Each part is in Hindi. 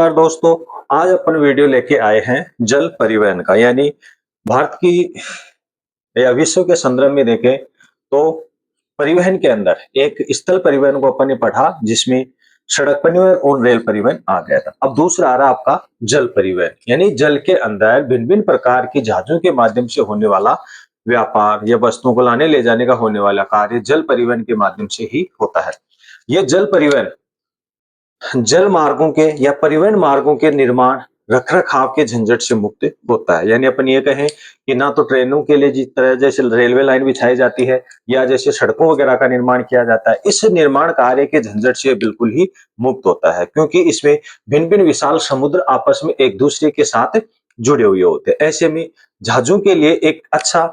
नमस्कार दोस्तों। आज अपन वीडियो लेके आए हैं जल परिवहन का, यानी भारत की या विश्व के संदर्भ में देखें तो परिवहन के अंदर एक स्थल परिवहन को अपन ने पढ़ा, जिसमें सड़क परिवहन और रेल परिवहन आ गया था। अब दूसरा आ रहा आपका जल परिवहन, यानी जल के अंदर भिन्न भिन्न प्रकार की जहाजों के माध्यम से होने वाला व्यापार या वस्तुओं को लाने ले जाने का होने वाला कार्य जल परिवहन के माध्यम से ही होता है। यह जल परिवहन जल मार्गों के या परिवहन मार्गों के निर्माण, रख-रखाव के झंझट से मुक्त होता है। यानी अपन ये कहें कि ना तो ट्रेनों के लिए जिस तरह जैसे रेलवे लाइन बिछाई जाती है या जैसे सड़कों वगैरह का निर्माण किया जाता है, इस निर्माण कार्य के झंझट से बिल्कुल ही मुक्त होता है, क्योंकि इसमें भिन्न-भिन्न विशाल समुद्र आपस में एक-दूसरे के साथ जुड़े हुए होते हैं। ऐसे में जहाजों के लिए एक अच्छा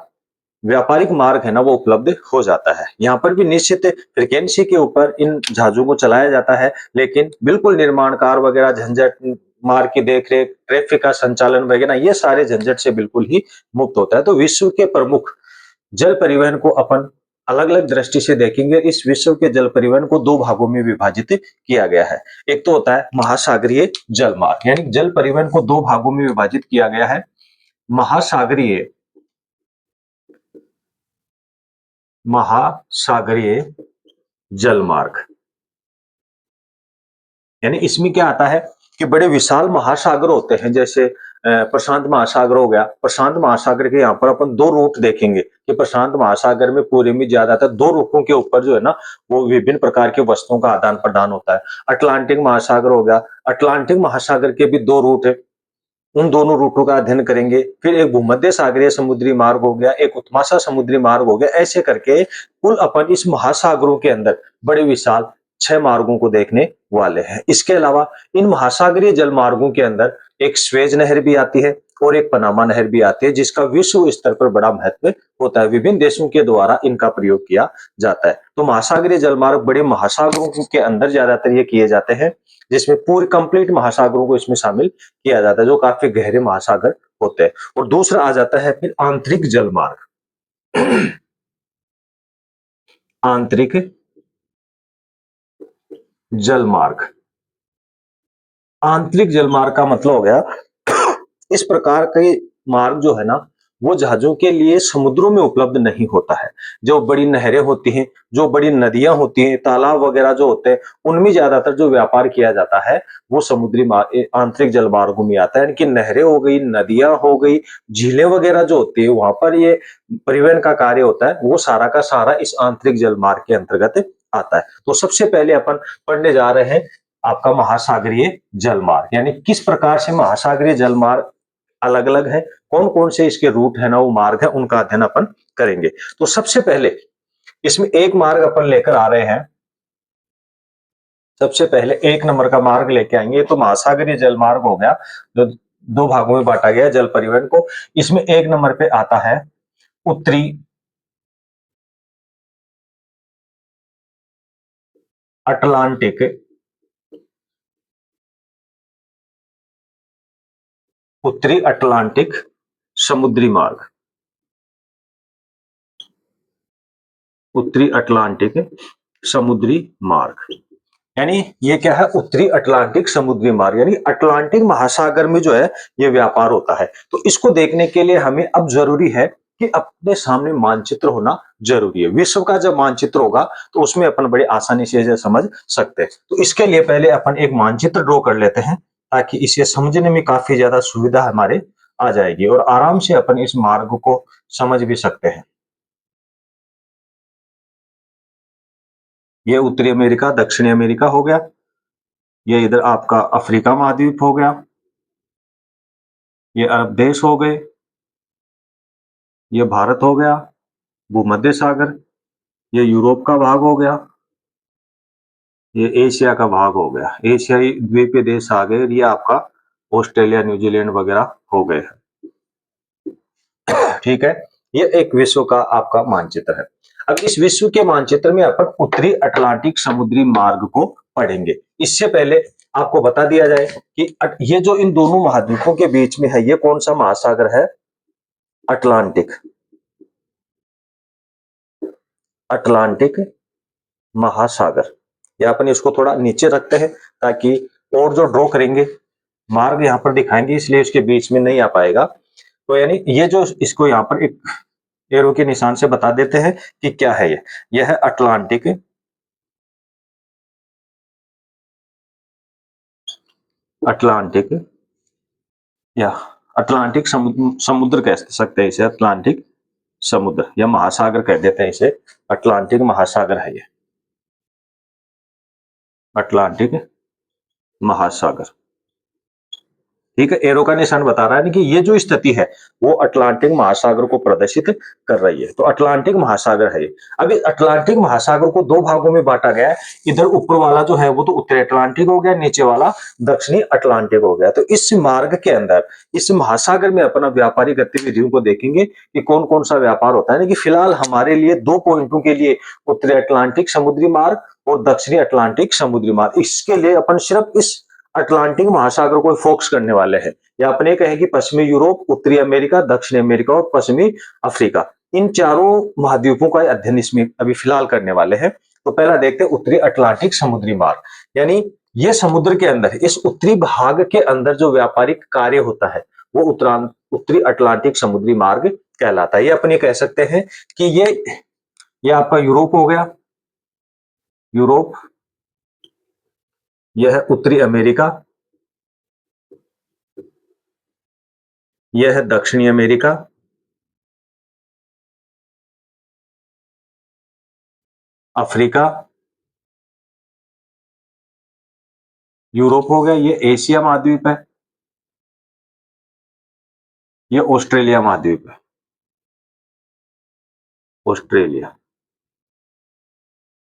व्यापारिक मार्ग है ना, वो उपलब्ध हो जाता है। यहाँ पर भी निश्चित फ्रीक्वेंसी के ऊपर इन जहाजों को चलाया जाता है, लेकिन बिल्कुल निर्माण कार्य वगैरह झंझट, मार्ग की देख-रेख, ट्रैफिक का संचालन वगैरह ये सारे झंझट से बिल्कुल ही मुक्त होता है। तो विश्व के प्रमुख जल परिवहन को अपन अलग-अलग दृष्टि से देखेंगे। इस विश्व के जल परिवहन को 2 भागों में विभाजित किया गया है। एक तो होता है महासागरीय जल मार्ग, यानी जल परिवहन को 2 भागों में विभाजित किया गया है। महासागरीय महासागरीय जल मार्ग, यानी इसमें क्या आता है कि बड़े विशाल महासागर होते हैं, जैसे प्रशांत महासागर हो गया। प्रशांत महासागर के यहाँ पर अपन 2 रूट देखेंगे कि प्रशांत महासागर में पूरे में ज्यादातर 2 रूटों के ऊपर जो है ना, वो विभिन्न प्रकार की वस्तुओं का आदान प्रदान होता है। अटलांटिक महासागर हो गया। अटलांटिक महासागर के भी 2 रूट है, उन दोनों रूटों का अध्ययन करेंगे। फिर एक भूमध्य सागरीय समुद्री मार्ग हो गया, एक उत्तमाशा समुद्री मार्ग हो गया। ऐसे करके कुल अपन इस महासागरों के अंदर बड़े विशाल 6 मार्गों को देखने वाले हैं। इसके अलावा इन महासागरीय जल मार्गों के अंदर एक स्वेज नहर भी आती है और एक पनामा नहर भी आती है, जिसका विश्व स्तर पर बड़ा महत्व होता है। विभिन्न देशों के द्वारा इनका प्रयोग किया जाता है। तो महासागरीय जल मार्ग बड़े महासागरों के अंदर ज्यादातर ये किए जाते हैं, जिसमें पूरे कंप्लीट महासागरों को इसमें शामिल किया जाता है, जो काफी गहरे महासागर होते हैं। और दूसरा आ जाता है फिर आंतरिक जल मार्ग। आंतरिक जल मार्ग, आंतरिक जल मार्ग का मतलब हो गया इस प्रकार के मार्ग जो है ना, वो जहाजों के लिए समुद्रों में उपलब्ध नहीं होता है। जो बड़ी नहरें होती हैं, जो बड़ी नदियां होती हैं, तालाब वगैरह जो होते हैं, उनमें ज्यादातर जो व्यापार किया जाता है वो आंतरिक जल मार्गों में आता है। यानी कि नहरें हो गई, नदियां हो गई, झीलें वगैरह जो होती है, वहां पर ये परिवहन का कार्य होता है, वो सारा का सारा इस आंतरिक जल मार्ग के अंतर्गत आता है। तो सबसे पहले अपन पढ़ने जा रहे हैं आपका महासागरीय जल मार्ग, यानी किस प्रकार से महासागरीय जल मार्ग अलग अलग है, कौन कौन से इसके रूट है ना, वो मार्ग है, उनका अध्ययन अपन करेंगे। तो सबसे पहले इसमें एक मार्ग अपन लेकर आ रहे हैं। सबसे पहले 1 नंबर का मार्ग लेके आएंगे। तो महासागरीय जल मार्ग हो गया, जो 2 भागों में बांटा गया जल परिवहन को। इसमें 1 नंबर पे आता है उत्तरी अटलांटिक उत्तरी अटलांटिक समुद्री मार्ग। उत्तरी अटलांटिक समुद्री मार्ग, यानी ये क्या है, उत्तरी अटलांटिक समुद्री मार्ग, यानी अटलांटिक महासागर में जो है ये व्यापार होता है। तो इसको देखने के लिए हमें अब जरूरी है कि अपने सामने मानचित्र होना जरूरी है। विश्व का जब मानचित्र होगा तो उसमें अपन बड़े आसानी से इसे समझ सकते हैं। तो इसके लिए पहले अपन एक मानचित्र ड्रॉ कर लेते हैं, ताकि इसे समझने में काफी ज्यादा सुविधा हमारे आ जाएगी और आराम से अपन इस मार्ग को समझ भी सकते हैं। ये उत्तरी अमेरिका, दक्षिणी अमेरिका हो गया। ये इधर आपका अफ्रीका महाद्वीप हो गया। ये अरब देश हो गए। ये भारत हो गया, भूमध्य सागर। ये यूरोप का भाग हो गया। ये एशिया का भाग हो गया। एशियाई द्वीपीय देश आ गए। ये आपका ऑस्ट्रेलिया, न्यूजीलैंड वगैरह हो गए। ठीक है, ये एक विश्व का आपका मानचित्र है। अब इस विश्व के मानचित्र में अपन उत्तरी अटलांटिक समुद्री मार्ग को पढ़ेंगे। इससे पहले आपको बता दिया जाए कि ये जो इन दोनों महाद्वीपों के बीच में है, ये कौन सा महासागर है? अटलांटिक। अटलांटिक महासागर, या अपन इसको थोड़ा नीचे रखते हैं ताकि और जो ड्रॉ करेंगे मार्ग यहाँ पर दिखाएंगे, इसलिए इसके बीच में नहीं आ पाएगा। तो यानी ये जो इसको यहाँ पर एक एरो के निशान से बता देते हैं कि क्या है ये। यह है अटलांटिक, अटलांटिक या अटलांटिक समुद्र कह सकते हैं इसे, अटलांटिक समुद्र या महासागर कह देते हैं इसे। अटलांटिक महासागर है ये, अटलांटिक महासागर। ठीक है, एरो का निशान बता रहा है कि ये जो स्थिति है वो अटलांटिक महासागर को प्रदर्शित कर रही है। तो अटलांटिक महासागर है ये। अब इस अटलांटिक महासागर को दो भागों में बांटा गया है। इधर ऊपर वाला जो है वो तो उत्तरी अटलांटिक हो गया, नीचे वाला दक्षिणी अटलांटिक हो गया। तो इस मार्ग के अंदर, इस महासागर में अपना व्यापारिक गतिविधियों को देखेंगे कि कौन कौन सा व्यापार होता है। कि फिलहाल हमारे लिए दो पॉइंटों के लिए उत्तरी अटलांटिक समुद्री मार्ग और दक्षिणी अटलांटिक समुद्री मार्ग, इसके लिए अपन सिर्फ इस अटलांटिक महासागर को फोकस करने वाले हैं। या अपने कहें कि पश्चिमी यूरोप, उत्तरी अमेरिका, दक्षिणी अमेरिका और पश्चिमी अफ्रीका, इन चारों महाद्वीपों का अध्ययन इसमें अभी फिलहाल करने वाले हैं। तो पहला देखते हैं उत्तरी अटलांटिक समुद्री मार्ग, यानी ये समुद्र के अंदर, इस उत्तरी भाग के अंदर जो व्यापारिक कार्य होता है वो उत्तरी अटलांटिक समुद्री मार्ग कहलाता है। ये अपने कह सकते हैं कि ये आपका यूरोप हो गया, यूरोप, यह है उत्तरी अमेरिका, यह है दक्षिणी अमेरिका, अफ्रीका, यूरोप हो गया, ये एशिया महाद्वीप है, ये ऑस्ट्रेलिया महाद्वीप है, ऑस्ट्रेलिया।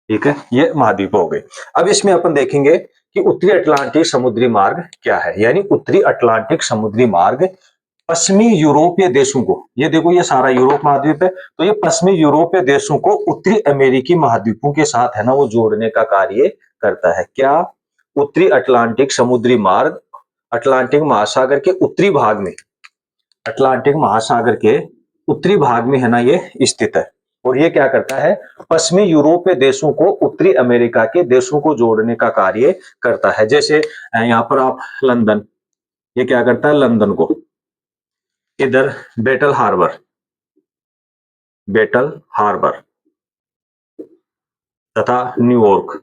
ठीक है, ये महाद्वीप हो गए। अब इसमें अपन देखेंगे कि उत्तरी अटलांटिक समुद्री मार्ग क्या है। यानी उत्तरी अटलांटिक समुद्री मार्ग पश्चिमी यूरोपीय देशों को, ये देखो ये सारा यूरोप महाद्वीप है, तो ये पश्चिमी यूरोपीय देशों को उत्तरी अमेरिकी महाद्वीपों के साथ है ना वो जोड़ने का कार्य करता है। क्या? उत्तरी अटलांटिक समुद्री मार्ग अटलांटिक महासागर के उत्तरी भाग में, अटलांटिक महासागर के उत्तरी भाग में है ना ये स्थित है। और ये क्या करता है? पश्चिमी यूरोपीय देशों को उत्तरी अमेरिका के देशों को जोड़ने का कार्य करता है। जैसे यहाँ पर आप लंदन, ये क्या करता है? लंदन को, इधर बेटल हार्बर, बेटल हार्बर तथा न्यूयॉर्क,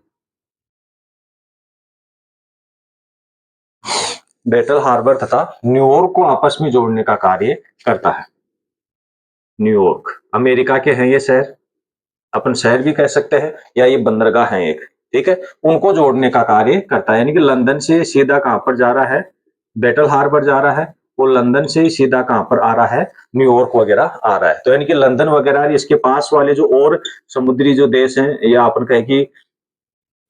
बेटल हार्बर तथा न्यूयॉर्क को आपस में जोड़ने का कार्य करता है। न्यूयॉर्क अमेरिका के हैं ये शहर, अपन शहर भी कह सकते हैं, या ये बंदरगाह है एक। ठीक है, उनको जोड़ने का कार्य करता है। यानी कि लंदन से सीधा कहां पर जा रहा है? बेटल हार्बर जा रहा है, और लंदन से ही सीधा कहां पर आ रहा है? न्यूयॉर्क वगैरह आ रहा है। तो यानी कि लंदन वगैरह इसके पास वाले जो और समुद्री जो देश हैं, या अपन कहें कि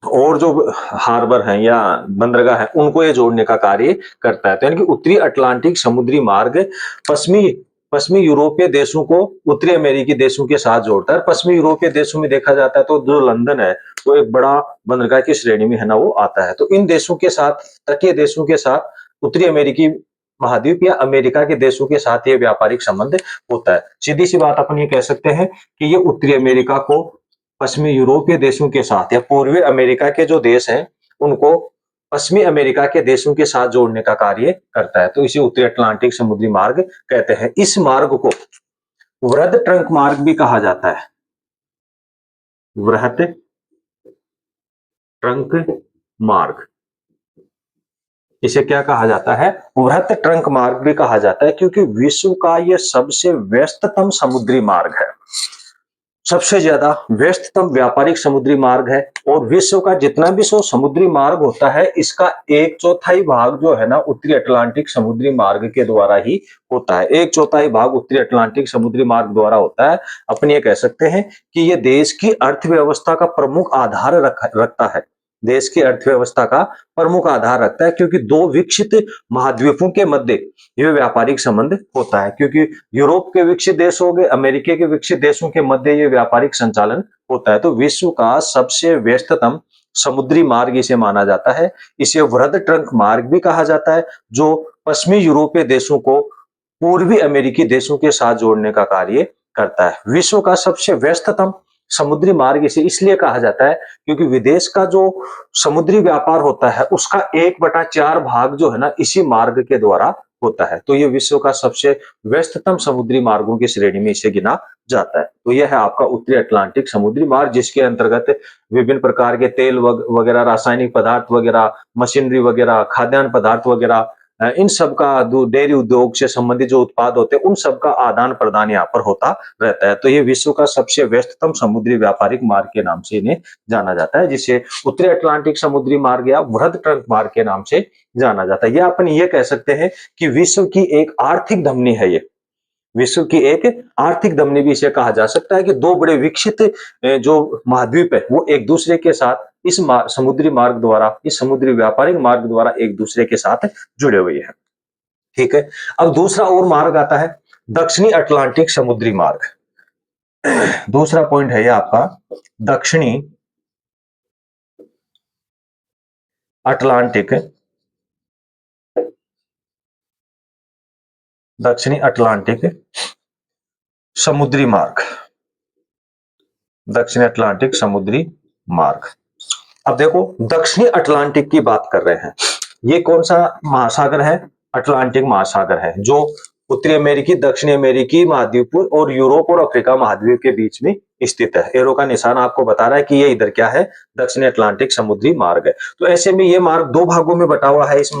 और जो हार्बर हैं या बंदरगाह है, उनको ये जोड़ने का कार्य करता है। तो यानी कि उत्तरी अटलांटिक समुद्री मार्ग पश्चिमी पश्चिमी यूरोपीय देशों को उत्तरी अमेरिकी देशों के साथ जोड़ता है। पश्चिमी यूरोपीय देशों में देखा जाता है तो जो लंदन है वो एक बड़ा बंदरगाह की श्रेणी में है ना वो आता है। तो इन देशों के साथ, तटीय देशों के साथ उत्तरी अमेरिकी महाद्वीप या अमेरिका के देशों के साथ ये व्यापारिक संबंध होता है। सीधी सी बात अपन ये कह सकते हैं कि ये उत्तरी अमेरिका को पश्चिमी यूरोपीय देशों के साथ, या पूर्वी अमेरिका के जो देश हैं उनको पश्चिमी अमेरिका के देशों के साथ जोड़ने का कार्य करता है। तो इसे उत्तरी अटलांटिक समुद्री मार्ग कहते हैं। इस मार्ग को वृहद ट्रंक मार्ग भी कहा जाता है। वृहद ट्रंक मार्ग, इसे क्या कहा जाता है? वृहद ट्रंक मार्ग भी कहा जाता है, क्योंकि विश्व का यह सबसे व्यस्ततम समुद्री मार्ग है, सबसे ज्यादा व्यस्ततम व्यापारिक समुद्री मार्ग है। और विश्व का जितना भी समुद्री मार्ग होता है, इसका 1/4 भाग जो है ना उत्तरी अटलांटिक समुद्री मार्ग के द्वारा ही होता है। 1/4 भाग उत्तरी अटलांटिक समुद्री मार्ग द्वारा होता है। अपन ये कह सकते हैं कि ये देश की अर्थव्यवस्था का प्रमुख आधार रखता है, देश की अर्थव्यवस्था का प्रमुख आधार रखता है, क्योंकि दो विकसित महाद्वीपों के मध्य ये व्यापारिक संबंध होता है। क्योंकि यूरोप के विकसित देश हो गए, अमेरिका के विकसित देशों के मध्य ये व्यापारिक संचालन होता है। तो विश्व का सबसे व्यस्ततम समुद्री मार्ग इसे माना जाता है। इसे वृहद ट्रंक मार्ग भी कहा जाता है, जो पश्चिमी यूरोपीय देशों को पूर्वी अमेरिकी देशों के साथ जोड़ने का कार्य करता है। विश्व का सबसे व्यस्ततम समुद्री मार्ग इसे इसलिए कहा जाता है क्योंकि विदेश का जो समुद्री व्यापार होता है उसका 1/4 भाग जो है ना इसी मार्ग के द्वारा होता है। तो ये विश्व का सबसे व्यस्ततम समुद्री मार्गों की श्रेणी में इसे गिना जाता है। तो यह है आपका उत्तरी अटलांटिक समुद्री मार्ग, जिसके अंतर्गत विभिन्न प्रकार के तेल वगैरह, रासायनिक पदार्थ वगैरह, मशीनरी वगैरह, खाद्यान्न पदार्थ वगैरह, इन सब का डेयरी उद्योग से संबंधित जो उत्पाद होते हैं उन सब का आदान प्रदान यहाँ पर होता रहता है। तो ये विश्व का सबसे व्यस्ततम समुद्री व्यापारिक मार्ग के नाम से इन्हें जाना जाता है, जिसे उत्तरी अटलांटिक समुद्री मार्ग या वृहद ट्रंक मार्ग के नाम से जाना जाता है। या अपन ये कह सकते हैं कि विश्व की एक आर्थिक धमनी है ये, विश्व की एक आर्थिक धमनी भी इसे कहा जा सकता है कि दो बड़े विकसित जो महाद्वीप है वो एक दूसरे के साथ इस समुद्री मार्ग द्वारा, इस समुद्री व्यापारिक मार्ग द्वारा एक दूसरे के साथ जुड़े हुए हैं। ठीक है। अब दूसरा और मार्ग आता है दक्षिणी अटलांटिक समुद्री मार्ग। दूसरा पॉइंट है ये आपका दक्षिणी अटलांटिक, दक्षिणी अटलांटिक समुद्री मार्ग, दक्षिणी अटलांटिक समुद्री मार्ग। अब देखो दक्षिणी अटलांटिक की बात कर रहे हैं, ये कौन सा महासागर है? अटलांटिक महासागर है, जो उत्तरी अमेरिकी, दक्षिणी अमेरिकी महाद्वीप और यूरोप और अफ्रीका महाद्वीप के बीच में स्थित है। एरो का निशान आपको बता रहा है कि ये इधर क्या है, दक्षिणी अटलांटिक समुद्री मार्ग है। तो ऐसे में ये मार्ग दो भागों में बटा हुआ है, इस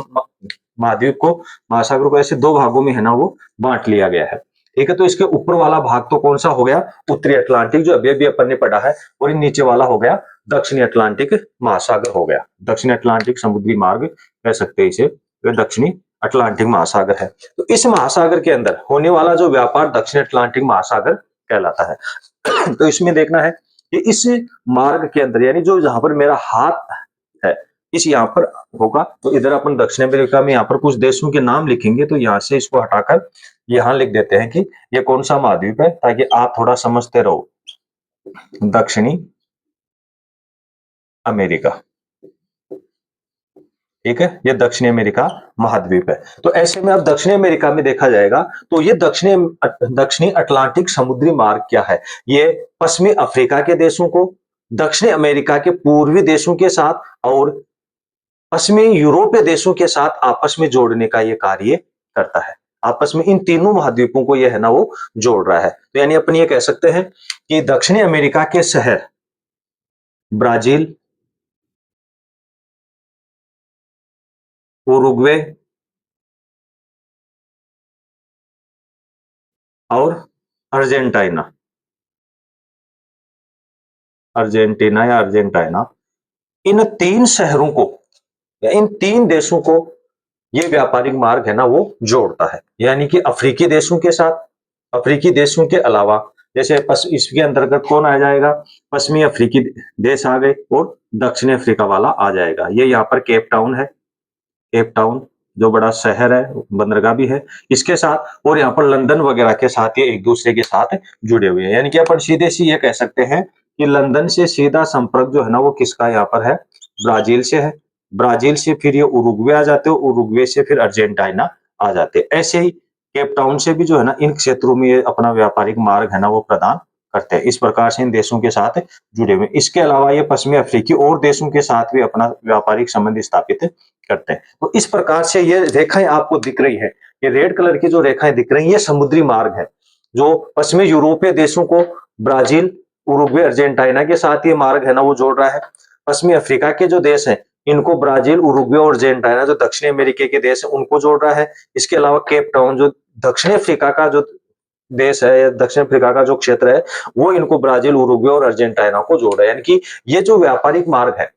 महाद्वीप को, महासागर को ऐसे दो भागों में है ना वो बांट लिया गया है। ठीक है। तो इसके ऊपर वाला भाग तो कौन सा हो गया? उत्तरी अटलांटिक, जो अभी अपन ने पढ़ा है, और नीचे वाला हो गया दक्षिणी अटलांटिक महासागर हो गया। दक्षिणी अटलांटिक समुद्री मार्ग कह सकते हैं इसे, दक्षिणी अटलांटिक महासागर है। तो इस महासागर के अंदर होने वाला जो व्यापार दक्षिण अटलांटिक महासागर कहलाता है। तो इसमें देखना है कि इस मार्ग के अंदर, यानी जो जहां पर मेरा हाथ है इस यहाँ पर होगा, तो इधर अपन दक्षिण अमेरिका में यहाँ पर कुछ देशों के नाम लिखेंगे, तो यहाँ से इसको हटाकर यहाँ लिख देते हैं कि ये कौन सा महाद्वीप है, ताकि आप थोड़ा समझते रहो। दक्षिणी अमेरिका, ठीक है, ये दक्षिणी अमेरिका महाद्वीप है। तो ऐसे में अब दक्षिणी अमेरिका में देखा जाएगा तो ये दक्षिणी अटलांटिक समुद्री मार्ग क्या है? ये पश्चिमी अफ्रीका के देशों को दक्षिणी अमेरिका के पूर्वी देशों के साथ और पश्चिमी यूरोपीय देशों के साथ आपस में जोड़ने का ये कार्य करता है। आपस में इन तीनों महाद्वीपों को ये है ना वो जोड़ रहा है। तो यानी अपन ये कह सकते हैं कि दक्षिणी अमेरिका के शहर ब्राजील, उरुग्वे और अर्जेंटीना, अर्जेंटीना या अर्जेंटीना, इन तीन शहरों को या इन तीन देशों को ये व्यापारिक मार्ग है ना वो जोड़ता है। यानी कि अफ्रीकी देशों के साथ, अफ्रीकी देशों के अलावा, जैसे इसके अंतर्गत कौन आ जाएगा? पश्चिमी अफ्रीकी देश आ गए और दक्षिणी अफ्रीका वाला आ जाएगा। ये यहाँ पर केप टाउन है, केप टाउन जो बड़ा शहर है, बंदरगाह भी है इसके साथ, और यहाँ पर लंदन वगैरह के साथ ये एक दूसरे के साथ जुड़े हुए हैं। यानी कि अपन सीधे सी ये कह सकते हैं कि लंदन से सीधा संपर्क जो है ना वो किसका यहाँ पर है? ब्राजील से है। ब्राजील से फिर ये उरुग्वे आ जाते हो, उरुग्वे से फिर अर्जेंटीना आ जाते। ऐसे ही केप टाउन से भी जो है ना इन क्षेत्रों में ये अपना व्यापारिक मार्ग है ना वो प्रदान करते हैं। इस प्रकार से इन देशों के साथ जुड़े हुए। इसके अलावा ये पश्चिमी अफ्रीकी और देशों के साथ भी अपना व्यापारिक संबंध स्थापित करते हैं। तो इस प्रकार से ये रेखाएं आपको दिख रही है, ये रेड कलर की जो रेखाएं दिख रही है, ये समुद्री मार्ग है जो पश्चिमी यूरोपीय देशों को ब्राजील, उरुग्वे, अर्जेंटीना के साथ ये मार्ग है ना वो जोड़ रहा है। पश्चिमी अफ्रीका के जो देश हैं इनको ब्राजील, उरुग्वे और अर्जेंटीना जो दक्षिणी अमेरिका के देश है उनको जोड़ रहा है। इसके अलावा केप टाउन जो दक्षिण अफ्रीका का जो देश है, दक्षिण अफ्रीका का जो क्षेत्र है, वो इनको ब्राजील, उरुग्वे और अर्जेंटीना को जोड़ रहा है। यानी कि ये जो व्यापारिक मार्ग है,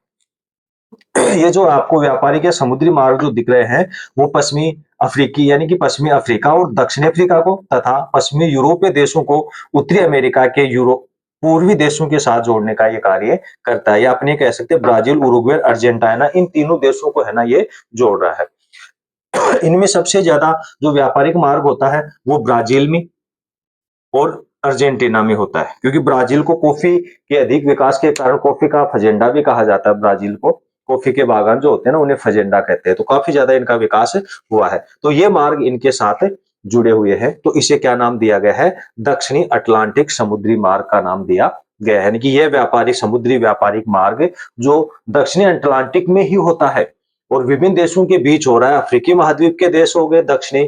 ये जो आपको व्यापारिक या समुद्री मार्ग जो दिख रहे हैं वो पश्चिमी अफ्रीकी यानी कि पश्चिमी अफ्रीका और दक्षिण अफ्रीका को तथा पश्चिमी यूरोपीय देशों को उत्तरी अमेरिका के यूरोप पूर्वी देशों के साथ जोड़ने का ये कार्य करता है। या अपने कह सकते हैं ब्राजील, उरुग्वे, अर्जेंटीना, इन तीनों देशों को है ना ये जोड़ रहा है। इनमें सबसे ज्यादा जो व्यापारिक मार्ग होता है वो ब्राजील में और अर्जेंटीना में होता है, क्योंकि ब्राजील को कॉफी के अधिक विकास के कारण कॉफी का फजेंडा भी कहा जाता है। ब्राजील को कॉफी के बागान जो होते हैं ना उन्हें फजेंडा कहते हैं। तो काफी ज्यादा इनका विकास हुआ है। तो ये मार्ग इनके साथ जुड़े हुए हैं। तो इसे क्या नाम दिया गया है? दक्षिणी अटलांटिक समुद्री मार्ग का नाम दिया गया है, यानी कि यह व्यापारिक समुद्री व्यापारिक मार्ग जो दक्षिणी अटलांटिक में ही होता है और विभिन्न देशों के बीच हो रहा है। अफ्रीकी महाद्वीप के देश हो गए, दक्षिणी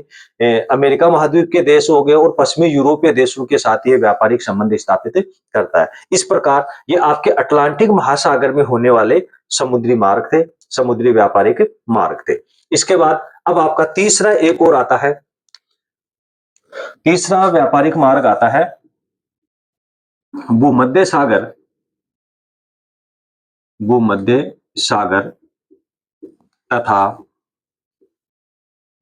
अमेरिका महाद्वीप के देश हो गए और पश्चिमी यूरोपीय देशों के साथ ये व्यापारिक संबंध स्थापित करता है। इस प्रकार ये आपके अटलांटिक महासागर में होने वाले समुद्री मार्ग थे, समुद्री व्यापारिक मार्ग थे। इसके बाद अब आपका तीसरा एक और आता है, तीसरा व्यापारिक मार्ग आता है भूमध्य सागर, भूमध्य सागर तथा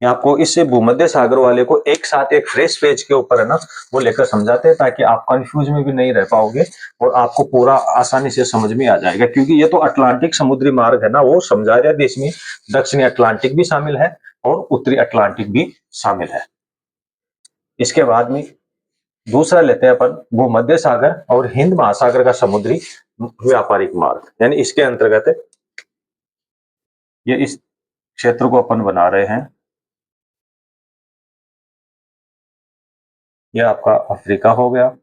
आपको इस भूमध्य सागर वाले को एक साथ एक फ्रेश पेज के ऊपर है ना वो लेकर समझाते हैं, ताकि आप कंफ्यूज में भी नहीं रह पाओगे और आपको पूरा आसानी से समझ में आ जाएगा। क्योंकि ये तो अटलांटिक समुद्री मार्ग है ना, वो समझा रहा है, इसमें दक्षिणी अटलांटिक भी शामिल है और उत्तरी अटलांटिक भी शामिल है। इसके बाद में दूसरा लेते हैं अपन भूमध्य सागर और हिंद महासागर का समुद्री व्यापारिक मार्ग, यानी इसके अंतर्गत ये इस क्षेत्र को अपन बना रहे हैं। ये आपका अफ्रीका हो गया,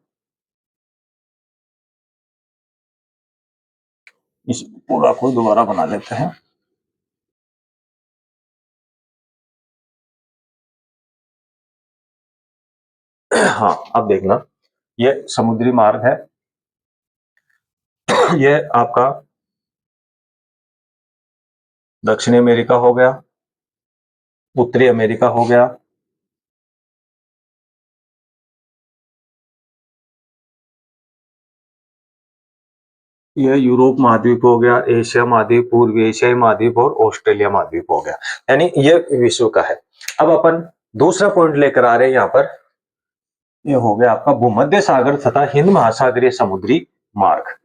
इस पूरा को दोबारा बना लेते हैं। हाँ, अब देखना ये समुद्री मार्ग है, ये आपका दक्षिणी अमेरिका हो गया, उत्तरी अमेरिका हो गया, ये यूरोप महाद्वीप हो गया, एशिया महाद्वीप, पूर्व एशियाई महाद्वीप और ऑस्ट्रेलिया महाद्वीप हो गया, यानी ये विश्व का है। अब अपन दूसरा पॉइंट लेकर आ रहे हैं यहाँ पर, ये हो गया आपका भूमध्य सागर तथा हिंद महासागरीय समुद्री मार्ग,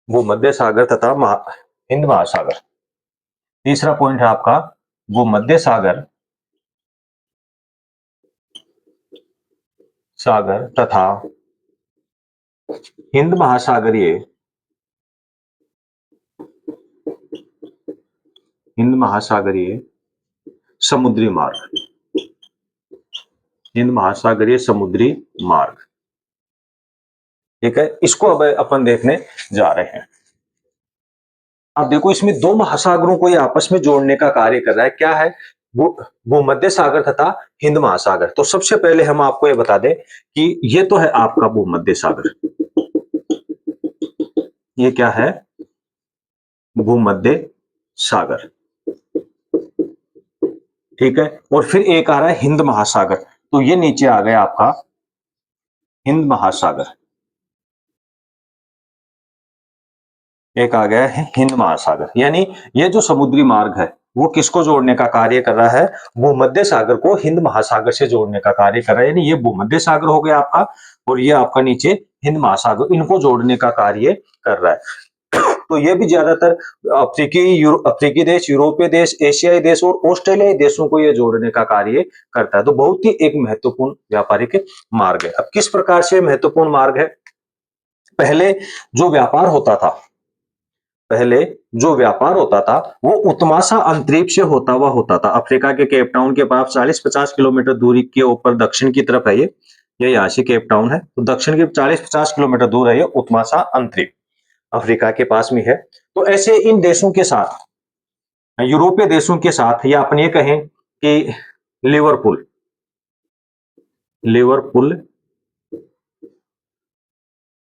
भूमध्य सागर तथा हिंद महासागर। तीसरा पॉइंट है आपका भूमध्य सागर, सागर तथा हिंद महासागरीय, हिंद महासागरीय समुद्री मार्ग, हिंद महासागरीय समुद्री मार्ग। ठीक है, इसको अब अपन देखने जा रहे हैं। अब देखो इसमें दो महासागरों को ये आपस में जोड़ने का कार्य कर रहा है। क्या है? भूमध्य सागर तथा हिंद महासागर। तो सबसे पहले हम आपको ये बता दें कि ये तो है आपका भूमध्य सागर, ये क्या है? भूमध्य सागर। ठीक है, और फिर एक आ रहा है हिंद महासागर, तो ये नीचे आ गया आपका हिंद महासागर, एक आ गया है हिंद महासागर। यानी ये जो समुद्री मार्ग है वो किसको जोड़ने का कार्य कर रहा है? भूमध्य सागर को हिंद महासागर से जोड़ने का कार्य कर रहा है। यानी ये भूमध्य सागर हो गया आपका और ये आपका नीचे हिंद महासागर, इनको जोड़ने का कार्य कर रहा है। तो ये भी ज्यादातर अफ्रीकी देश, यूरोपीय देश, एशियाई देश और ऑस्ट्रेलियाई देशों को ये जोड़ने का कार्य करता है। तो बहुत ही एक महत्वपूर्ण व्यापारिक मार्ग है। अब किस प्रकार से महत्वपूर्ण मार्ग है? पहले जो व्यापार होता था, पहले जो व्यापार होता था वो उत्माशा अंतरीप से होता हुआ होता था। अफ्रीका के केप टाउन के पास 40-50 किलोमीटर दूरी के ऊपर दक्षिण की तरफ है ये यहाँ से केप टाउन है, तो दक्षिण के 40-50 किलोमीटर दूर है ये उत्माशा अंतरीप, अफ्रीका के पास में है। तो ऐसे इन देशों के साथ, यूरोपीय देशों के साथ, या अपन ये कहें कि लिवरपूल, लिवरपूल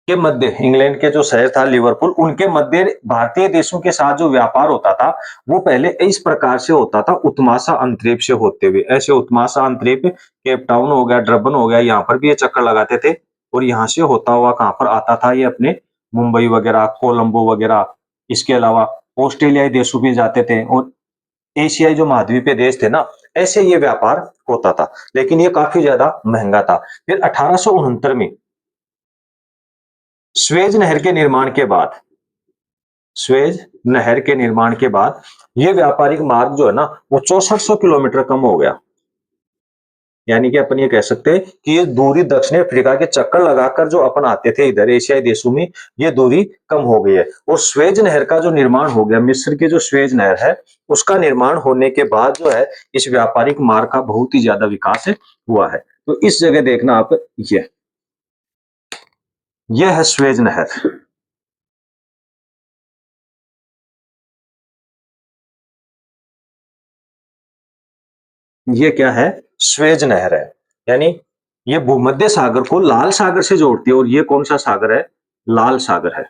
के मध्य, इंग्लैंड के जो शहर था लिवरपूल, उनके मध्य भारतीय देशों के साथ जो व्यापार होता था वो पहले इस प्रकार से होता था, उत्माशा अंतरीप से होते हुए। ऐसे उत्माशा अंतरीप, केप टाउन हो गया, डरबन हो गया, यहाँ पर भी ये चक्कर लगाते थे और यहाँ से होता हुआ कहां पर आता था? ये अपने मुंबई वगैरह, कोलंबो वगैरह, इसके अलावा ऑस्ट्रेलियाई देशों भी जाते थे और एशियाई जो महाद्वीपीय देश थे ना, ऐसे ये व्यापार होता था। लेकिन ये काफी ज्यादा महंगा था। फिर 1869 में स्वेज नहर के निर्माण के बाद, स्वेज नहर के निर्माण के बाद ये व्यापारिक मार्ग जो है ना वो 6400 किलोमीटर कम हो गया। यानी कि अपन ये कह सकते हैं कि ये दूरी दक्षिण अफ्रीका के चक्कर लगाकर जो अपन आते थे इधर एशियाई देशों में, ये दूरी कम हो गई है। और स्वेज नहर का जो निर्माण हो गया, मिस्र की जो स्वेज नहर है उसका निर्माण होने के बाद जो है इस व्यापारिक मार्ग का बहुत ही ज्यादा विकास हुआ है। तो इस जगह देखना आप, ये यह है स्वेज नहर। ये क्या है? स्वेज नहर है। यानी ये भूमध्य सागर को लाल सागर से जोड़ती है, और ये कौन सा सागर है? लाल सागर है।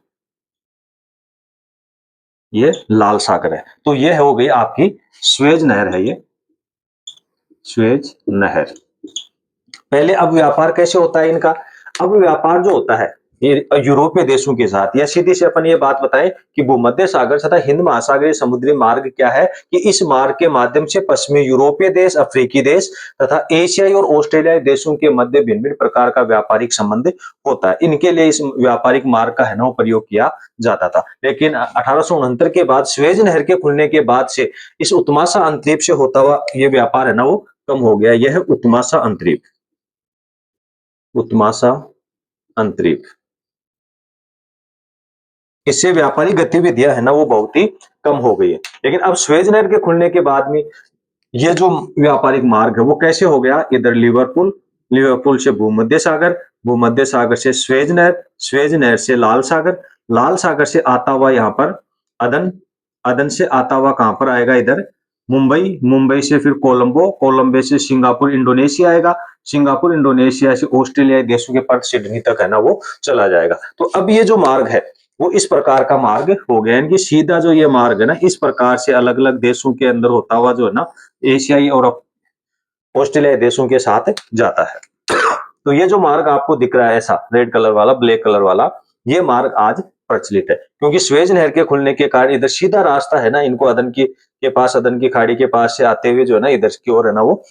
ये लाल सागर है। तो ये हो गई आपकी स्वेज नहर है, ये स्वेज नहर। पहले अब व्यापार कैसे होता है इनका? अब व्यापार जो होता है ये यूरोपीय देशों के साथ, या सीधी से अपन ये बात बताएं कि भूमध्य सागर तथा हिंद महासागरीय समुद्री मार्ग क्या है कि इस मार्ग के माध्यम से पश्चिमी यूरोपीय देश, अफ्रीकी देश तथा एशियाई और ऑस्ट्रेलियाई देशों के मध्य भिन्न भिन्न प्रकार का व्यापारिक संबंध होता है। इनके लिए इस व्यापारिक मार्ग का है ना प्रयोग किया जाता था। लेकिन 1869 के बाद स्वेज नहर के खुलने के बाद से इस उत्तमासा अंतरीप से होता हुआ ये व्यापार है ना वो कम हो गया। यह है उत्तमासा अंतरीप, उत्तमासा अंतरीप। इससे व्यापारिक गतिविधियां है ना वो बहुत ही कम हो गई है। लेकिन अब स्वेज नहर के खुलने के बाद में ये जो व्यापारिक मार्ग है वो कैसे हो गया? इधर लिवरपूल, लिवरपूल से भूमध्य सागर, भूमध्य सागर से स्वेज नहर, स्वेज नहर से लाल सागर, लाल सागर से आता हुआ यहाँ पर अदन, अदन से आता हुआ कहां पर आएगा? इधर मुंबई, मुंबई से फिर कोलंबो, कोलंबो से सिंगापुर इंडोनेशिया आएगा, सिंगापुर इंडोनेशिया से ऑस्ट्रेलियाई देशों के पर्थ सिडनी तक है ना वो चला जाएगा। तो अब ये जो मार्ग है वो इस प्रकार का मार्ग हो गया। इनकी सीधा जो ये मार्ग है ना इस प्रकार से अलग अलग देशों के अंदर होता हुआ जो है ना एशियाई और ऑस्ट्रेलियाई देशों के साथ जाता है। तो ये जो मार्ग आपको दिख रहा है ऐसा रेड कलर वाला, ब्लैक कलर वाला, ये मार्ग आज प्रचलित है क्योंकि स्वेज नहर के खुलने के कारण इधर सीधा रास्ता है ना इनको अदन की के पास, अदन की खाड़ी के पास से आते हुए जो है ना इधर की ओर है ना वो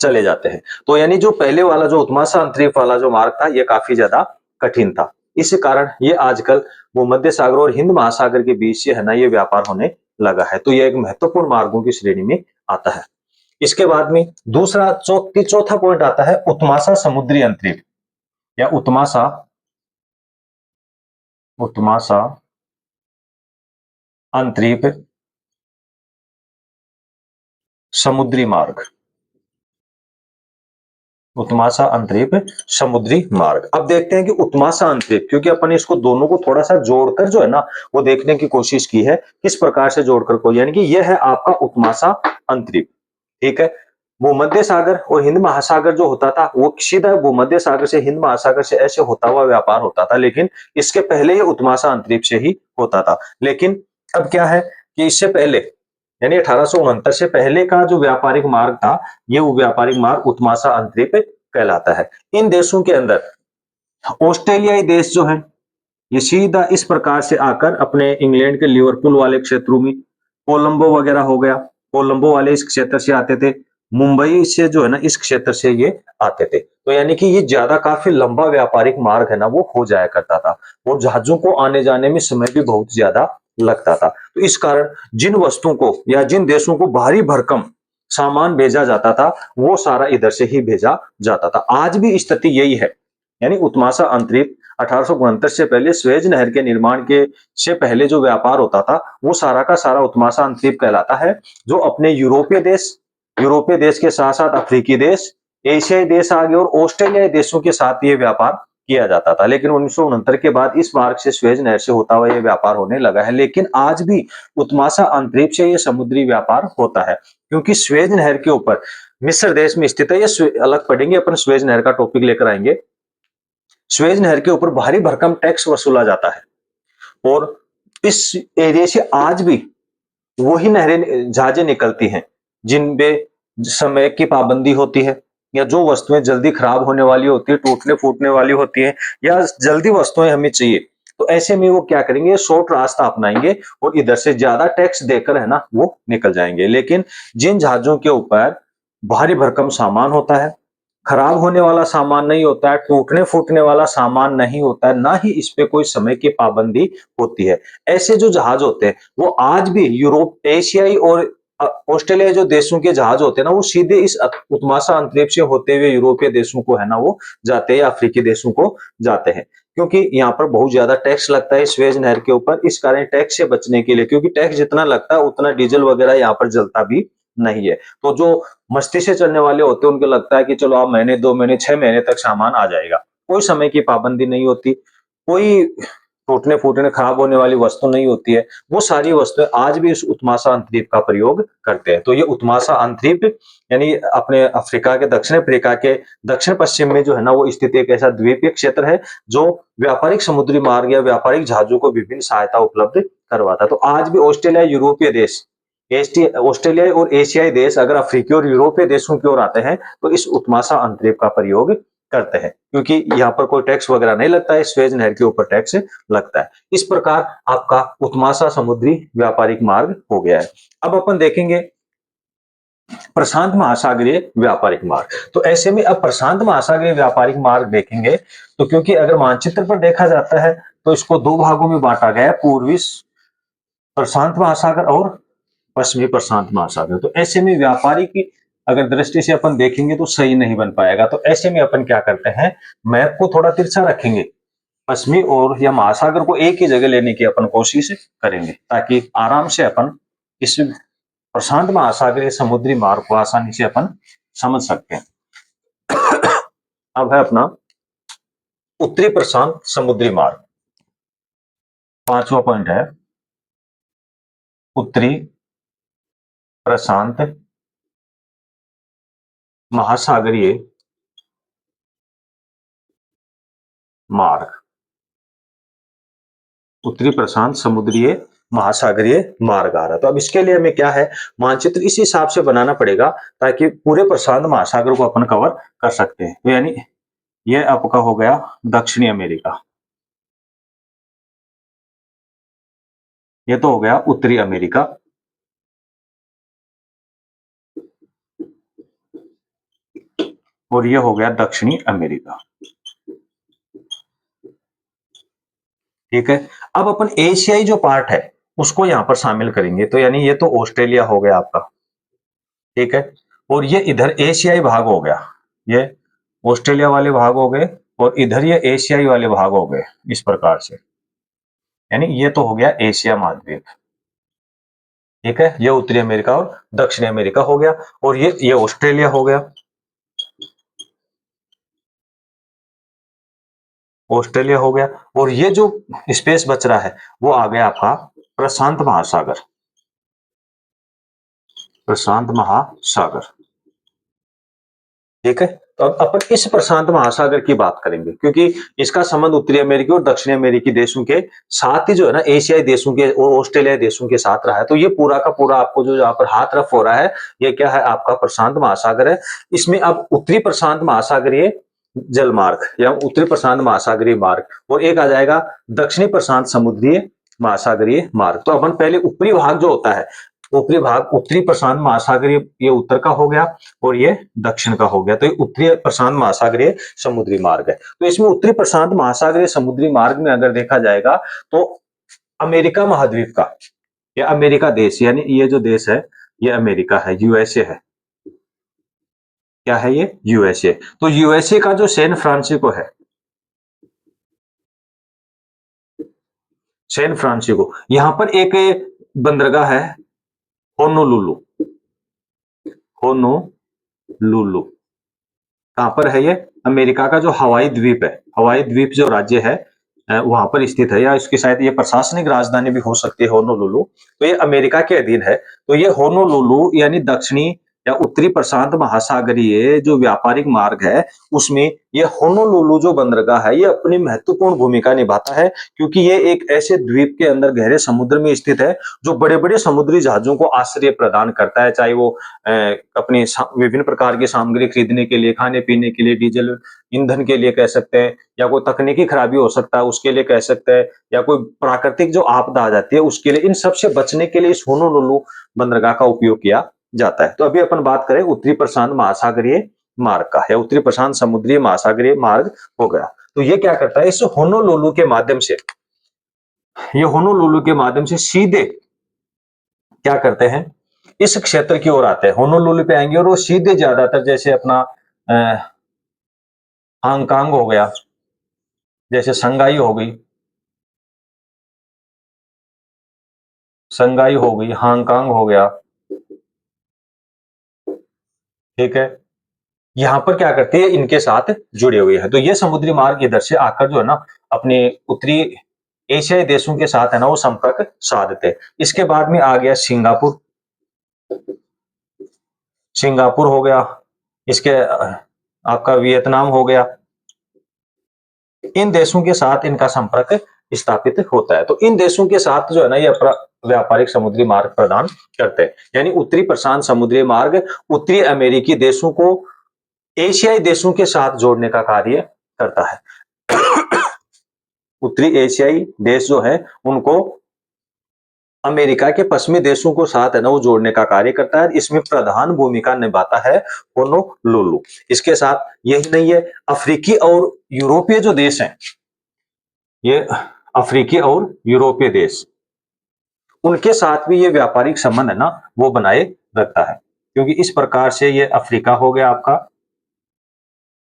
चले जाते हैं। तो यानी जो पहले वाला जो उत्तमासा अंतरीप वाला जो मार्ग था ये काफी ज्यादा कठिन था। इस कारण ये आजकल भूमध्य सागर और हिंद महासागर के बीच से है ना ये व्यापार होने लगा है। तो ये एक महत्वपूर्ण मार्गों की श्रेणी में आता है। इसके बाद में दूसरा चौथा पॉइंट आता है उत्तमासा समुद्री अंतरीप या उत्तमासा, उत्तमासा अंतरीप समुद्री मार्ग, उत्तमासा अंतरीप समुद्री मार्ग। अब देखते हैं कि उत्तमासा अंतरीप, क्योंकि अपन इसको दोनों को थोड़ा सा जोड़कर जो है ना वो देखने की कोशिश की है किस प्रकार से जोड़कर को, यानी कि यह है आपका उत्तमासा अंतरीप। ठीक है। भूमध्य सागर और हिंद महासागर जो होता था वो सीधा भूमध्य सागर से हिंद महासागर से ऐसे होता हुआ व्यापार होता था, लेकिन इसके पहले ये उत्तमासा अंतरीप से ही होता था। लेकिन अब क्या है कि इससे पहले यानी 1869 से पहले का जो व्यापारिक मार्ग था ये वो व्यापारिक मार्ग उत्तमासा अंतरीप कहलाता है। इन देशों के अंदर ऑस्ट्रेलियाई देश जो है ये सीधा इस प्रकार से आकर अपने इंग्लैंड के लिवरपूल वाले क्षेत्रों में, कोलंबो वगैरह हो गया, कोलंबो वाले इस क्षेत्र से आते थे, मुंबई से जो है ना इस क्षेत्र से ये आते थे। तो यानी कि ये ज्यादा काफी लंबा व्यापारिक मार्ग है ना वो हो जाया करता था और जहाजों को आने जाने में समय भी बहुत ज्यादा लगता था। तो इस कारण जिन वस्तुओं को या जिन देशों को भारी भरकम सामान भेजा जाता था वो सारा इधर से ही भेजा जाता था। आज भी स्थिति यही है। यानी उत्तमासा अंतरीप 1869 से पहले स्वेज नहर के निर्माण के से पहले जो व्यापार होता था वो सारा का सारा उत्तमासा अंतरीप कहलाता है, जो अपने यूरोपीय देश के साथ साथ अफ्रीकी देश, एशियाई देश आगे और ऑस्ट्रेलियाई देशों के साथ ये व्यापार किया जाता था। लेकिन 1969 के बाद इस मार्ग से स्वेज नहर से होता हुआ ये व्यापार होने लगा है। लेकिन आज भी उत्तमासा अंतरीप से ये समुद्री व्यापार होता है क्योंकि स्वेज नहर के ऊपर मिस्र देश में स्थित है। ये अलग पढ़ेंगे अपन, स्वेज नहर का टॉपिक लेकर आएंगे। स्वेज नहर के ऊपर भारी भरकम टैक्स वसूला जाता है और इस एरिया से आज भी वही नहरें जहाजें निकलती हैं जिनपे समय की पाबंदी होती है या जो वस्तुएं जल्दी खराब होने वाली होती है, टूटने फूटने वाली होती है या जल्दी वस्तुएं हमें चाहिए, तो ऐसे में वो क्या करेंगे, शॉर्ट रास्ता अपनाएंगे और इधर से ज्यादा टैक्स देकर है ना वो निकल जाएंगे। लेकिन जिन जहाजों के ऊपर भारी भरकम सामान होता है, खराब होने वाला सामान नहीं होता है, टूटने फूटने वाला सामान नहीं होता है, ना ही इस पे कोई समय की पाबंदी होती है, ऐसे जो जहाज होते हैं वो आज भी यूरोप, एशियाई और ऑस्ट्रेलिया जो देशों के जहाज होते हैं ना वो सीधे इस उत्तमासा अंतरीप से होते हुए यूरोपीय देशों को है ना वो जाते हैं या अफ्रीकी देशों को जाते हैं, क्योंकि यहाँ पर बहुत ज्यादा टैक्स लगता है स्वेज नहर के ऊपर। इस कारण टैक्स से बचने के लिए, क्योंकि टैक्स जितना लगता है उतना डीजल वगैरह यहाँ पर जलता भी नहीं है, तो जो मस्ती से चलने वाले होते हैं उनको लगता है कि चलो आप महीने 2 महीने 6 महीने तक सामान आ जाएगा, कोई समय की पाबंदी नहीं होती। कोई टूटने फूटने खराब होने वाली वस्तु नहीं होती है। वो सारी वस्तुएं आज भी इस उत्मासा अंतरीप का प्रयोग करते हैं। तो ये उत्मासा अंतरीप यानी अपने अफ्रीका के दक्षिण अफ्रीका के दक्षिण पश्चिम में जो है ना वो स्थित एक ऐसा द्वीपीय क्षेत्र है जो व्यापारिक समुद्री मार्ग या व्यापारिक जहाजों को विभिन्न सहायता उपलब्ध करवाता है। तो आज भी ऑस्ट्रेलिया यूरोपीय देश ऑस्ट्रेलियाई और एशियाई देश अगर अफ्रीकी और यूरोपीय देशों की ओर आते हैं तो इस उत्मासा अंतरीप का प्रयोग करते हैं, क्योंकि यहाँ पर कोई टैक्स वगैरह नहीं लगता है, स्वेज नहर के ऊपर टैक्स लगता है। इस प्रकार आपका उत्मासा समुद्री व्यापारिक मार्ग हो गया है। अब अपन देखेंगे प्रशांत महासागरीय व्यापारिक मार्ग। तो ऐसे में अब प्रशांत महासागरीय व्यापारिक मार्ग देखेंगे तो क्योंकि अगर मानचित्र पर देखा जाता है तो इसको दो भागों में बांटा गया है, पूर्वी प्रशांत महासागर और पश्चिमी प्रशांत महासागर। तो ऐसे में व्यापारी की अगर दृष्टि से अपन देखेंगे तो सही नहीं बन पाएगा। तो ऐसे में अपन क्या करते हैं, मैप को थोड़ा तिरछा रखेंगे, पश्चिमी और या महासागर को एक ही जगह लेने की अपन कोशिश करेंगे ताकि आराम से अपन इस प्रशांत महासागरीय समुद्री मार्ग को आसानी से अपन समझ सकते हैं। अब है अपना उत्तरी प्रशांत समुद्री मार्ग, पांचवा पॉइंट है उत्तरी प्रशांत महासागरीय मार्ग। उत्तरी प्रशांत समुद्रीय महासागरीय मार्ग आ रहा है। तो अब इसके लिए हमें क्या है, मानचित्र इस हिसाब से बनाना पड़ेगा ताकि पूरे प्रशांत महासागर को अपन कवर कर सकते हैं। तो यानी ये आपका हो गया दक्षिणी अमेरिका, ये तो हो गया उत्तरी अमेरिका, और ये हो गया दक्षिणी अमेरिका। ठीक है। अब अपन एशियाई जो पार्ट है उसको यहां पर शामिल करेंगे। तो यानी ये तो ऑस्ट्रेलिया हो गया आपका, ठीक है, और ये इधर एशियाई भाग हो गया, ये ऑस्ट्रेलिया वाले भाग हो गए और इधर ये एशियाई वाले भाग हो गए इस प्रकार से। यानी ये तो हो गया एशिया महाद्वीप, ठीक है, ये उत्तरी अमेरिका और दक्षिणी अमेरिका हो गया, और ये ऑस्ट्रेलिया हो गया, ऑस्ट्रेलिया हो गया, और ये जो स्पेस बच रहा है वो आ गया आपका प्रशांत महासागर, प्रशांत महासागर। ठीक है। तो अब अपन इस प्रशांत महासागर की बात करेंगे क्योंकि इसका संबंध उत्तरी अमेरिकी और दक्षिणी अमेरिकी देशों के साथ ही जो है ना एशियाई देशों के और ऑस्ट्रेलियाई देशों के साथ रहा है। तो ये पूरा का पूरा आपको जो यहाँ पर हाथ रफ हो रहा है ये क्या है, आपका प्रशांत महासागर है। इसमें अब उत्तरी प्रशांत महासागरीय जल मार्ग या उत्तरी प्रशांत महासागरीय मार्ग और एक आ जाएगा दक्षिणी प्रशांत समुद्रीय महासागरीय मार्ग। तो अपन पहले ऊपरी भाग जो होता है, ऊपरी भाग उत्तरी प्रशांत महासागरीय, ये उत्तर का हो गया और ये दक्षिण का हो गया। तो ये उत्तरी प्रशांत महासागरीय समुद्री मार्ग है। तो इसमें उत्तरी प्रशांत महासागरीय समुद्री मार्ग में अगर देखा जाएगा तो अमेरिका महाद्वीप का या अमेरिका देश, यानी ये जो देश है ये अमेरिका है, यूएसए है। क्या है ये, यूएसए। तो यूएसए का जो सैन फ्रांसिस्को है, सैन फ्रांसिस्को, यहां पर एक बंदरगाह है होनोलुलु, होनोलुलु। कहां पर है ये, अमेरिका का जो हवाई द्वीप है, हवाई द्वीप जो राज्य है वहां पर स्थित है, या इसकी शायद ये प्रशासनिक राजधानी भी हो सकती है होनोलुलु। तो ये अमेरिका के अधीन है। तो ये होनोलुलु यानी दक्षिणी या उत्तरी प्रशांत महासागरीय जो व्यापारिक मार्ग है उसमें ये होनोलुलु जो बंदरगाह है ये अपनी महत्वपूर्ण भूमिका निभाता है, क्योंकि ये एक ऐसे द्वीप के अंदर गहरे समुद्र में स्थित है जो बड़े बड़े समुद्री जहाजों को आश्रय प्रदान करता है, चाहे वो अपनी विभिन्न प्रकार की सामग्री खरीदने के लिए, खाने पीने के लिए, डीजल ईंधन के लिए कह सकते हैं, या कोई तकनीकी खराबी हो सकता है उसके लिए कह सकते हैं, या कोई प्राकृतिक जो आपदा आ जाती है उसके लिए, इन सब से बचने के लिए इस होनोलुलु बंदरगाह का उपयोग किया जाता है। तो अभी अपन बात करें उत्तरी प्रशांत महासागरीय मार्ग का, या उत्तरी प्रशांत समुद्री महासागरीय मार्ग हो गया। तो ये क्या करता है, इस होनोलुलु के माध्यम से, ये होनोलुलु के माध्यम से सीधे क्या करते हैं, इस क्षेत्र की ओर आते हैं, होनोलुलु पे आएंगे और वो सीधे ज्यादातर जैसे अपना हांगकांग हो गया, जैसे संगाई हो गई, संगाई हो गई, हांगकांग हो गया, ठीक है, यहाँ पर क्या करती है, इनके साथ जुड़े हुए हैं। तो ये समुद्री मार्ग इधर से आकर जो है ना अपने उत्तरी एशियाई देशों के साथ है ना वो संपर्क साधते हैं। इसके बाद में आ गया सिंगापुर। सिंगापुर हो गया, इसके आपका वियतनाम हो गया। इन देशों के साथ इनका संपर्क स्थापित होता है। तो इन देशों के साथ जो है ना ये व्यापारिक समुद्री मार्ग प्रदान करते हैं। यानी उत्तरी प्रशांत समुद्री मार्ग उत्तरी अमेरिकी देशों को एशियाई देशों के साथ जोड़ने का कार्य करता है। उत्तरी एशियाई देश जो है उनको अमेरिका के पश्चिमी देशों को साथ है ना वो जोड़ने का कार्य करता है। इसमें प्रधान भूमिका निभाता है होनोलुलु। इसके साथ यही नहीं है, अफ्रीकी और यूरोपीय जो देश हैं, ये अफ्रीकी और यूरोपीय देश, उनके साथ भी ये व्यापारिक संबंध है ना वो बनाए रखता है। क्योंकि इस प्रकार से ये अफ्रीका हो गया आपका,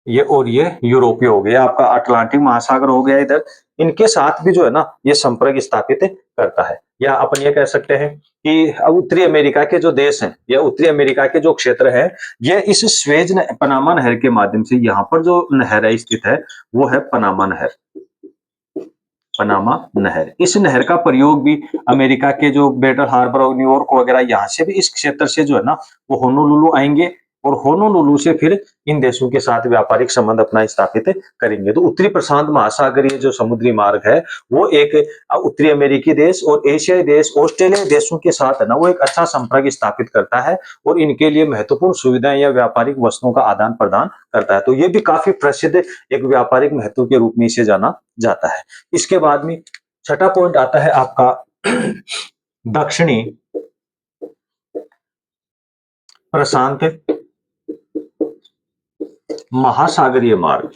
ये और ये यूरोपीय हो गया आपका, अटलांटिक महासागर हो गया इधर, इनके साथ भी जो है ना ये संपर्क स्थापित करता है। या अपन ये कह सकते हैं कि उत्तरी अमेरिका के जो देश हैं या उत्तरी अमेरिका के जो क्षेत्र है, ये इस पनामा नहर के माध्यम से, यहाँ पर जो नहर है स्थित है वो है पनामा नहर। पनामा नहर, इस नहर का प्रयोग भी अमेरिका के जो बेटर हार्बर और न्यूयॉर्क वगैरह यहाँ से भी इस क्षेत्र से जो है ना वो होनोलुलु आएंगे और होनोलुलु से फिर इन देशों के साथ व्यापारिक संबंध अपना स्थापित करेंगे। तो उत्तरी प्रशांत महासागरीय जो समुद्री मार्ग है वो एक उत्तरी अमेरिकी देश और एशियाई देश, ऑस्ट्रेलियाई देशों के साथ है ना वो एक अच्छा संपर्क स्थापित करता है और इनके लिए महत्वपूर्ण सुविधाएं या व्यापारिक वस्तुओं का आदान प्रदान करता है। तो ये भी काफी प्रसिद्ध एक व्यापारिक महत्व के रूप में इसे जाना जाता है। इसके बाद में छठा पॉइंट आता है आपका दक्षिणी प्रशांत महासागरीय मार्ग।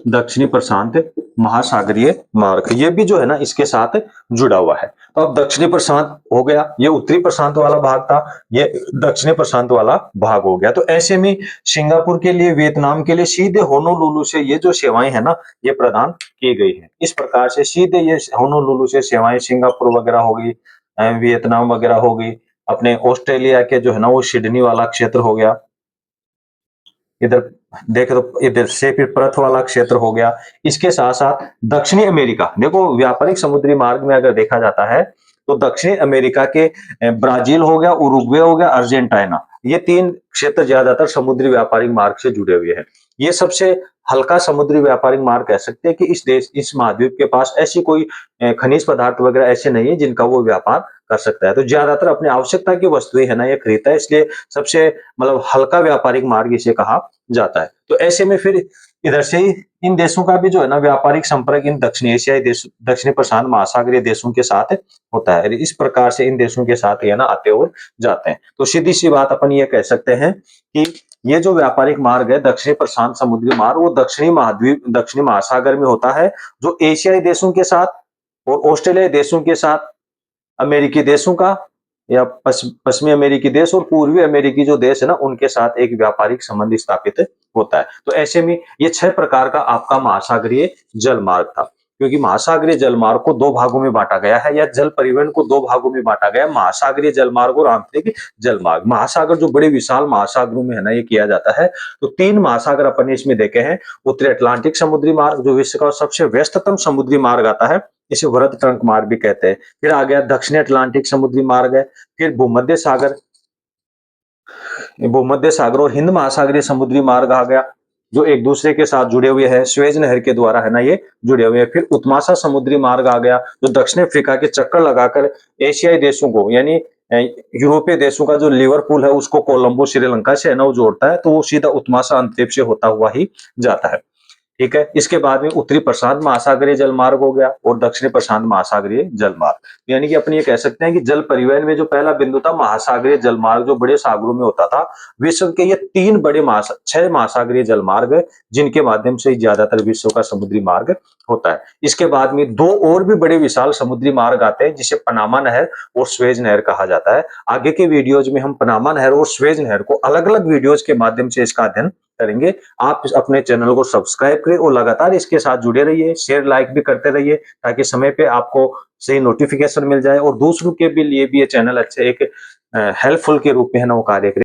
दक्षिणी प्रशांत महासागरीय मार्ग, ये भी जो है ना इसके साथ जुड़ा हुआ है। तो अब दक्षिणी प्रशांत हो गया, ये उत्तरी प्रशांत वाला भाग था, ये दक्षिणी प्रशांत वाला भाग हो गया। तो ऐसे में सिंगापुर के लिए, वियतनाम के लिए सीधे होनोलुलु से ये जो सेवाएं है ना ये प्रदान की गई है। इस प्रकार से सीधे ये होनोलुलु से सेवाएं सिंगापुर वगैरह हो गई, वियतनाम वगैरह हो गई, अपने ऑस्ट्रेलिया के जो है ना वो सिडनी वाला क्षेत्र हो गया, इधर देखे तो इधर से फिर परथ वाला क्षेत्र हो गया। इसके साथ साथ दक्षिणी अमेरिका, देखो व्यापारिक समुद्री मार्ग में अगर देखा जाता है तो दक्षिणी अमेरिका के ब्राजील हो गया, उरुग्वे हो गया, अर्जेंटीना, ये तीन क्षेत्र ज्यादातर समुद्री व्यापारिक मार्ग से जुड़े हुए हैं। ये सबसे हल्का समुद्री व्यापारिक मार्ग कह सकते हैं कि इस महाद्वीप के पास ऐसी कोई खनिज पदार्थ वगैरह ऐसे नहीं है जिनका वो व्यापार कर सकता है। तो ज्यादातर अपनी आवश्यकता की वस्तुएं है ना ये खरीदता है, इसलिए सबसे मतलब हल्का व्यापारिक मार्ग इसे कहा जाता है। तो ऐसे में फिर इधर से ही इन देशों का भी जो है ना व्यापारिक संपर्क इन दक्षिण एशियाई देश, दक्षिणी प्रशांत महासागरीय देशों के साथ होता है। इस प्रकार से इन देशों के साथ ये ना आते और जाते हैं। तो सीधी सी बात अपन ये कह सकते हैं कि ये जो व्यापारिक मार्ग है दक्षिणी प्रशांत समुद्री मार्ग, वो दक्षिणी महाद्वीप, दक्षिणी महासागर में होता है, जो एशियाई देशों के साथ और ऑस्ट्रेलियाई देशों के साथ, अमेरिकी देशों का या पश्चिमी अमेरिकी देश और पूर्वी अमेरिकी जो देश है ना उनके साथ एक व्यापारिक संबंध स्थापित होता है। तो ऐसे में ये 6 प्रकार का आपका महासागरीय जल मार्ग था। क्योंकि महासागरीय जल मार्ग को 2 भागों में बांटा गया है, या जल परिवहन को 2 भागों में बांटा गया है, महासागरीय जल मार्ग और आंतरिक जल मार्ग। महासागर जो बड़े विशाल महासागरों में है ना ये किया जाता है। तो 3 महासागर अपन ने इसमें देखे हैं। उत्तरी अटलांटिक समुद्री मार्ग जो विश्व का सबसे व्यस्ततम समुद्री मार्ग आता है, इसे वृहद ट्रंक मार्ग भी कहते हैं। फिर आ गया दक्षिणी अटलांटिक समुद्री मार्ग है। फिर भूमध्य सागर और हिंद महासागरीय समुद्री मार्ग आ गया, जो एक दूसरे के साथ जुड़े हुए हैं, स्वेज नहर के द्वारा है ना ये जुड़े हुए हैं। फिर उत्माशा समुद्री मार्ग आ गया, जो दक्षिण अफ्रीका के चक्कर लगाकर एशियाई देशों को, यानी यूरोपीय देशों का जो लिवरपूल है उसको कोलंबो श्रीलंका से है ना वो जोड़ता है। तो वो सीधा उत्माशा अंतरिप से होता हुआ ही जाता है। ठीक है। इसके बाद में उत्तरी प्रशांत महासागरीय जल मार्ग हो गया और दक्षिणी प्रशांत महासागरीय जल मार्ग। यानी कि अपन ये कह सकते हैं कि जल परिवहन में जो पहला बिंदु था महासागरीय जल मार्ग, जो बड़े सागरों में होता था, विश्व के ये 6 महासागरीय जल मार्ग है जिनके माध्यम से ज्यादातर विश्व का समुद्री मार्ग होता है। इसके बाद में 2 और भी बड़े विशाल समुद्री मार्ग आते हैं, जिसे पनामा नहर और स्वेज नहर कहा जाता है। आगे के वीडियोज में हम पनामा नहर और स्वेज नहर को अलग अलग वीडियोज के माध्यम से इसका अध्ययन करेंगे। आप अपने चैनल को सब्सक्राइब करें और लगातार इसके साथ जुड़े रहिए, शेयर लाइक भी करते रहिए, ताकि समय पे आपको सही नोटिफिकेशन मिल जाए और दूसरों के भी लिए भी ये चैनल अच्छे एक हेल्पफुल के रूप में है ना वो कार्य करें।